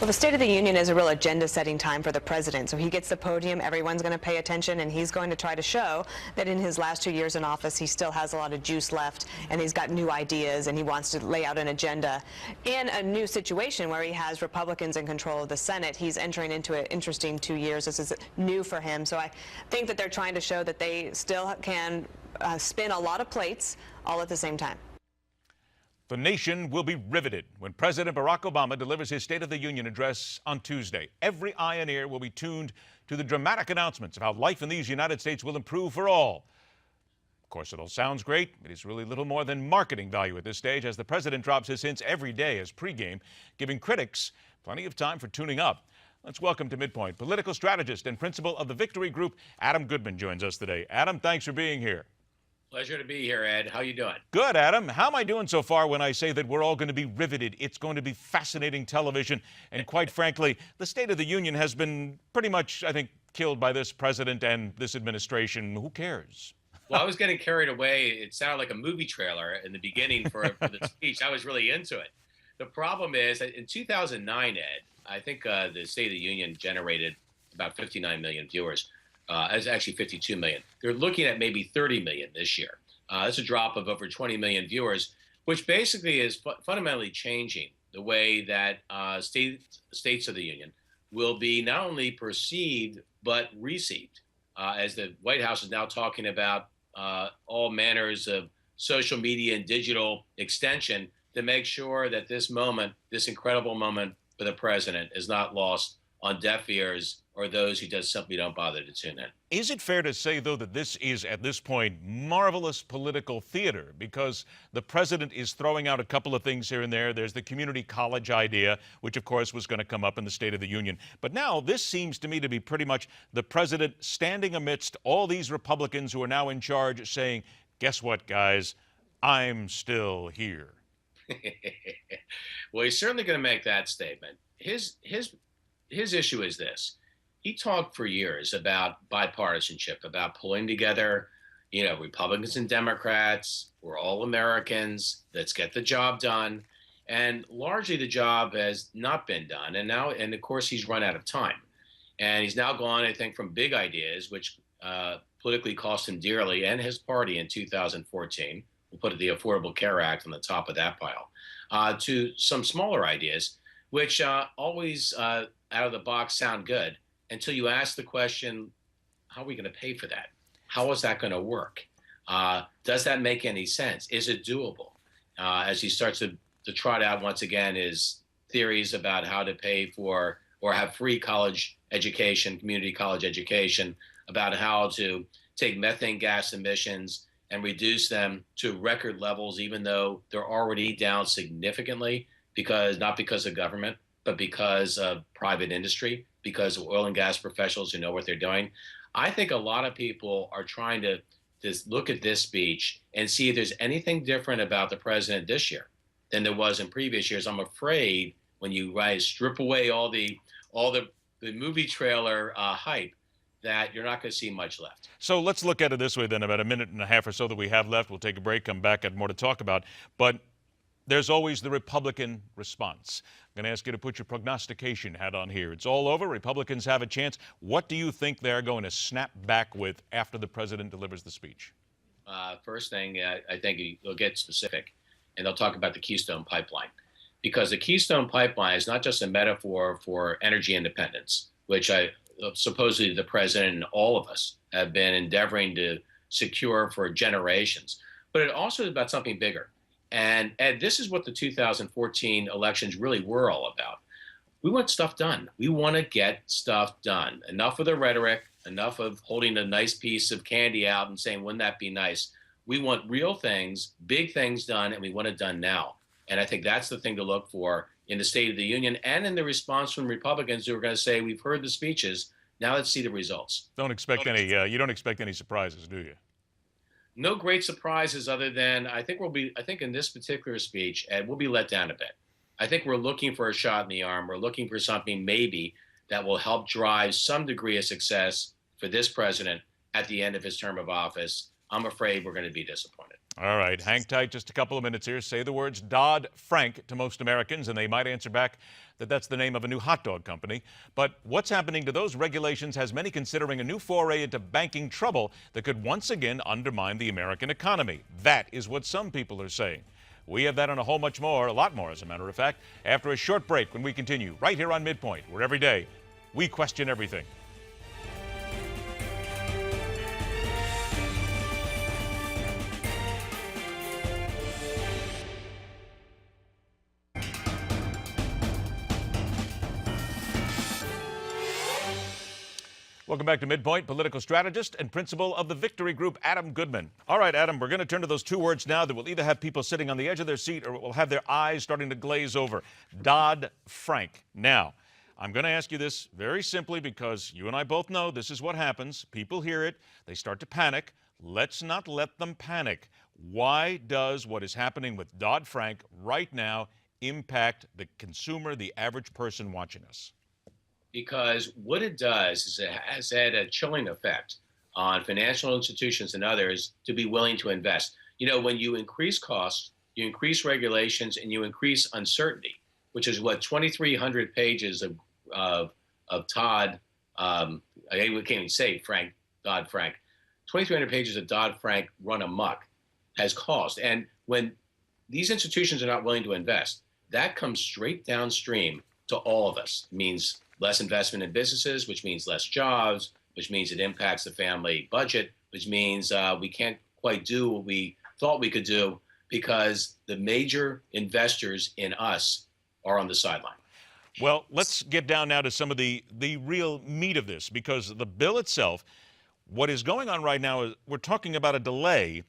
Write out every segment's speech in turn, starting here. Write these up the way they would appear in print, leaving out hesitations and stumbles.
Well, the State of the Union is a real agenda-setting time for the president. So he gets the podium, everyone's going to pay attention, and he's going to try to show that in his last 2 years in office, he still has a lot of juice left, and he's got new ideas, and he wants to lay out an agenda. In a new situation where he has Republicans in control of the Senate, he's entering into an interesting 2 years. This is new for him. So I think that they're trying to show that they still can spin a lot of plates all at the same time. The nation will be riveted when President Barack Obama delivers his State of the Union address on Tuesday. Every eye and ear will be tuned to the dramatic announcements of how life in these United States will improve for all. Of course, it all sounds great. It is really little more than marketing value at this stage, as the president drops his hints every day as pregame, giving critics plenty of time for tuning up. Let's welcome to Midpoint political strategist and principal of the Victory Group, Adam Goodman, joins us today. Adam, thanks for being here. Pleasure to be here, Ed. How you doing? Good, Adam. How am I doing so far when I say that we're all going to be riveted? It's going to be fascinating television. And quite frankly, the State of the Union has been pretty much, I think, killed by this president and this administration. Who cares? Well, I was getting carried away. It sounded like a movie trailer in the beginning for the speech. I was really into it. The problem is that in 2009, Ed, I think the State of the Union generated about 59 million viewers. It's actually 52 million. They're looking at maybe 30 million this year. That's a drop of over 20 million viewers, which basically is fundamentally changing the way that states of the union will be not only perceived but received, as the White House is now talking about all manners of social media and digital extension to make sure that this moment, this incredible moment for the president, is not lost on deaf ears or those who just simply don't bother to tune in. Is it fair to say, though, that this is, at this point, marvelous political theater? Because the president is throwing out a couple of things here and there. There's the community college idea, which, of course, was going to come up in the State of the Union. But now this seems to me to be pretty much the president standing amidst all these Republicans who are now in charge saying, guess what, guys? I'm still here. Well, he's certainly going to make that statement. His issue is this. He talked for years about bipartisanship, about pulling together, Republicans and Democrats. We're all Americans. Let's get the job done. And largely the job has not been done. And of course, he's run out of time. And he's now gone, I think, from big ideas, which politically cost him dearly and his party in 2014. We'll put the Affordable Care Act on the top of that pile, to some smaller ideas, which always out of the box sound good until you ask the question, how are we going to pay for that? How is that going to work? Does that make any sense? Is it doable? As he starts to trot out once again his theories about how to pay for or have free college education, community college education, about how to take methane gas emissions and reduce them to record levels, even though they're already down significantly, not because of government, but because of private industry, because of oil and gas professionals who know what they're doing. I think a lot of people are trying to just look at this speech and see if there's anything different about the president this year than there was in previous years. I'm afraid when you strip away all the movie trailer hype, that you're not going to see much left. So let's look at it this way then. About a minute and a half or so that we have left. We'll take a break, come back, and more to talk about. But there's always the Republican response. I'm going to ask you to put your prognostication hat on here. It's all over. Republicans have a chance. What do you think they're going to snap back with after the president delivers the speech? First thing, I think they'll get specific, and they'll talk about the Keystone Pipeline. Because the Keystone Pipeline is not just a metaphor for energy independence, which supposedly the president and all of us have been endeavoring to secure for generations, but it also is about something bigger. And this is what the 2014 elections really were all about. We want stuff done. We want to get stuff done. Enough of the rhetoric, enough of holding a nice piece of candy out and saying, wouldn't that be nice? We want real things, big things done, and we want it done now. And I think that's the thing to look for in the State of the Union and in the response from Republicans who are going to say, we've heard the speeches, now let's see the results. You don't expect any surprises, do you? No great surprises other than I think in this particular speech, Ed, we'll be let down a bit. I think we're looking for a shot in the arm. We're looking for something maybe that will help drive some degree of success for this president at the end of his term of office. I'm afraid we're going to be disappointed. All right, hang tight just a couple of minutes here. Say the words Dodd-Frank to most Americans, and they might answer back that that's the name of a new hot dog company. But what's happening to those regulations has many considering a new foray into banking trouble that could once again undermine the American economy. That is what some people are saying. We have that and a whole much more, a lot more as a matter of fact, after a short break when we continue right here on Midpoint, where every day we question everything. Welcome back to Midpoint. Political strategist and principal of the Victory Group, Adam Goodman. All right, Adam, we're going to turn to those two words now that will either have people sitting on the edge of their seat or will have their eyes starting to glaze over. Dodd-Frank. Now, I'm going to ask you this very simply because you and I both know this is what happens. People hear it. They start to panic. Let's not let them panic. Why does what is happening with Dodd-Frank right now impact the consumer, the average person watching us? Because what it does is it has had a chilling effect on financial institutions and others to be willing to invest. You know, when you increase costs, you increase regulations, and you increase uncertainty, which is what 2,300 pages of Todd, I can't even say Frank, Dodd-Frank, 2,300 pages of Dodd-Frank run amok has caused. And when these institutions are not willing to invest, that comes straight downstream to all of us. It means less investment in businesses, which means less jobs, which means it impacts the family budget, which means we can't quite do what we thought we could do because the major investors in us are on the sideline. Well, let's get down now to some of the real meat of this, because the bill itself, what is going on right now is we're talking about a delay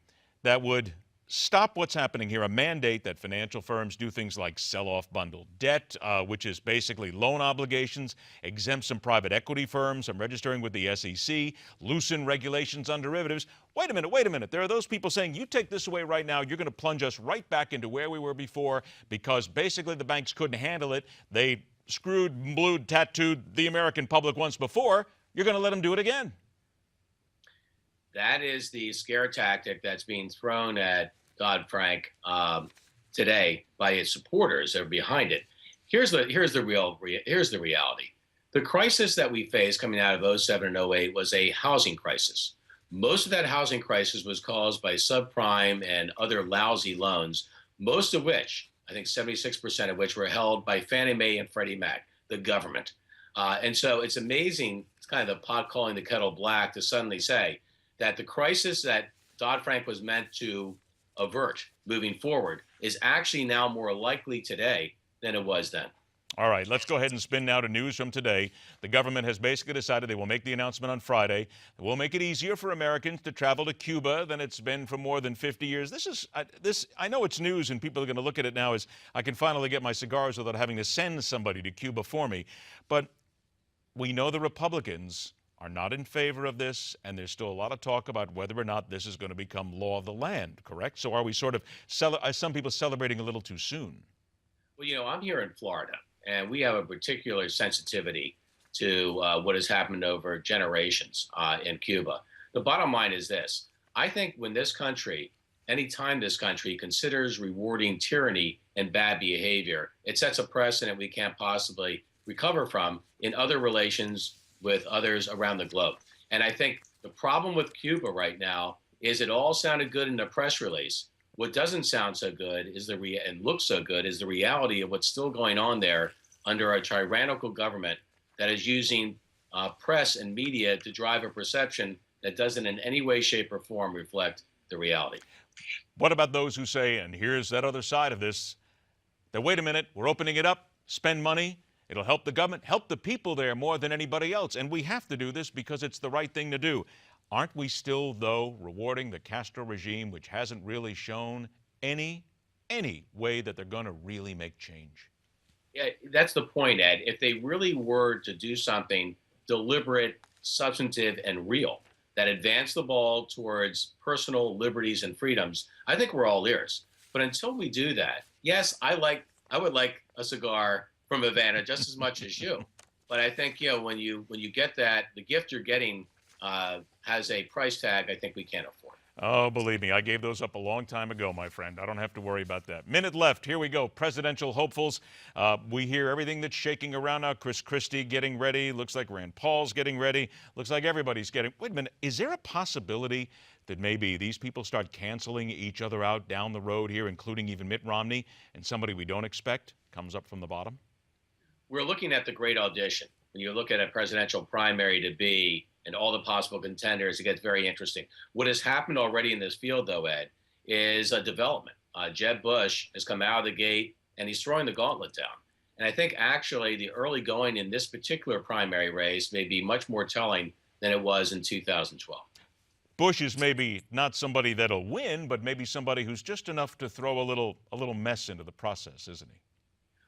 that would stop what's happening here, a mandate that financial firms do things like sell off bundled debt, which is basically loan obligations, exempt some private equity firms from registering with the SEC, loosen regulations on derivatives. Wait a minute. There are those people saying, you take this away right now, you're going to plunge us right back into where we were before because basically the banks couldn't handle it. They screwed, blued, tattooed the American public once before. You're going to let them do it again. That is the scare tactic that's being thrown at Dodd-Frank today by its supporters that are behind it. Here's the reality. The crisis that we faced coming out of 07 and 08 was a housing crisis. Most of that housing crisis was caused by subprime and other lousy loans, most of which, I think 76% of which were held by Fannie Mae and Freddie Mac, the government. And so it's amazing, it's kind of the pot calling the kettle black to suddenly say that the crisis that Dodd-Frank was meant to avert moving forward is actually now more likely today than it was then. All right, let's go ahead and spin now to news from today. The government has basically decided they will make the announcement on Friday. It will make it easier for Americans to travel to Cuba than it's been for more than 50 years. I know it's news and people are going to look at it now as I can finally get my cigars without having to send somebody to Cuba for me. But we know the Republicans are not in favor of this, and there's still a lot of talk about whether or not this is going to become law of the land, correct? So are we sort of, are some people celebrating a little too soon? Well, you know, I'm here in Florida, and we have a particular sensitivity to what has happened over generations in Cuba. The bottom line is this. I think when this country, anytime this country considers rewarding tyranny and bad behavior, it sets a precedent we can't possibly recover from in other relations with others around the globe. And I think the problem with Cuba right now is it all sounded good in the press release. What doesn't sound so good is and looks so good is the reality of what's still going on there under a tyrannical government that is using press and media to drive a perception that doesn't in any way, shape, or form reflect the reality. What about those who say, and here's that other side of this, that wait a minute, we're opening it up, spend money, it'll help the government, help the people there more than anybody else. And we have to do this because it's the right thing to do. Aren't we still, though, rewarding the Castro regime, which hasn't really shown any way that they're going to really make change? Yeah, that's the point, Ed. If they really were to do something deliberate, substantive, and real that advanced the ball towards personal liberties and freedoms, I think we're all ears. But until we do that, yes, I would like a cigar from Havana just as much as you. But I think, you know, when you get that, the gift you're getting has a price tag I think we can't afford. Oh, believe me, I gave those up a long time ago, my friend. I don't have to worry about that. Minute left. Here we go. Presidential hopefuls. We hear everything that's shaking around now. Chris Christie getting ready. Looks like Rand Paul's getting ready. Looks like everybody's getting. Wait a minute. Is there a possibility that maybe these people start canceling each other out down the road here, including even Mitt Romney, and somebody we don't expect comes up from the bottom? We're looking at the great audition. When you look at a presidential primary to be and all the possible contenders, it gets very interesting. What has happened already in this field, though, Ed, is a development. Jeb Bush has come out of the gate, and he's throwing the gauntlet down. And I think actually the early going in this particular primary race may be much more telling than it was in 2012. Bush is maybe not somebody that'll win, but maybe somebody who's just enough to throw a little mess into the process, isn't he?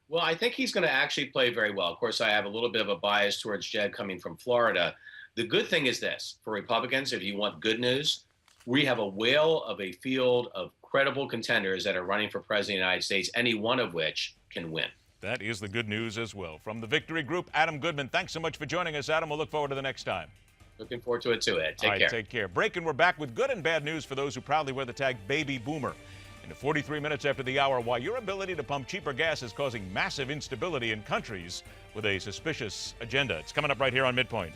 Well, I think he's going to actually play very well. Of course, I have a little bit of a bias towards Jeb coming from Florida. The good thing is this, for Republicans, if you want good news, we have a whale of a field of credible contenders that are running for president of the United States, any one of which can win. That is the good news as well. From the Victory Group, Adam Goodman, thanks so much for joining us, Adam. We'll look forward to the next time. Looking forward to it too, Ed. Take care. Take care. Break, and we're back with good and bad news for those who proudly wear the tag Baby Boomer. In the 43 minutes after the hour, why your ability to pump cheaper gas is causing massive instability in countries with a suspicious agenda. It's coming up right here on Midpoint.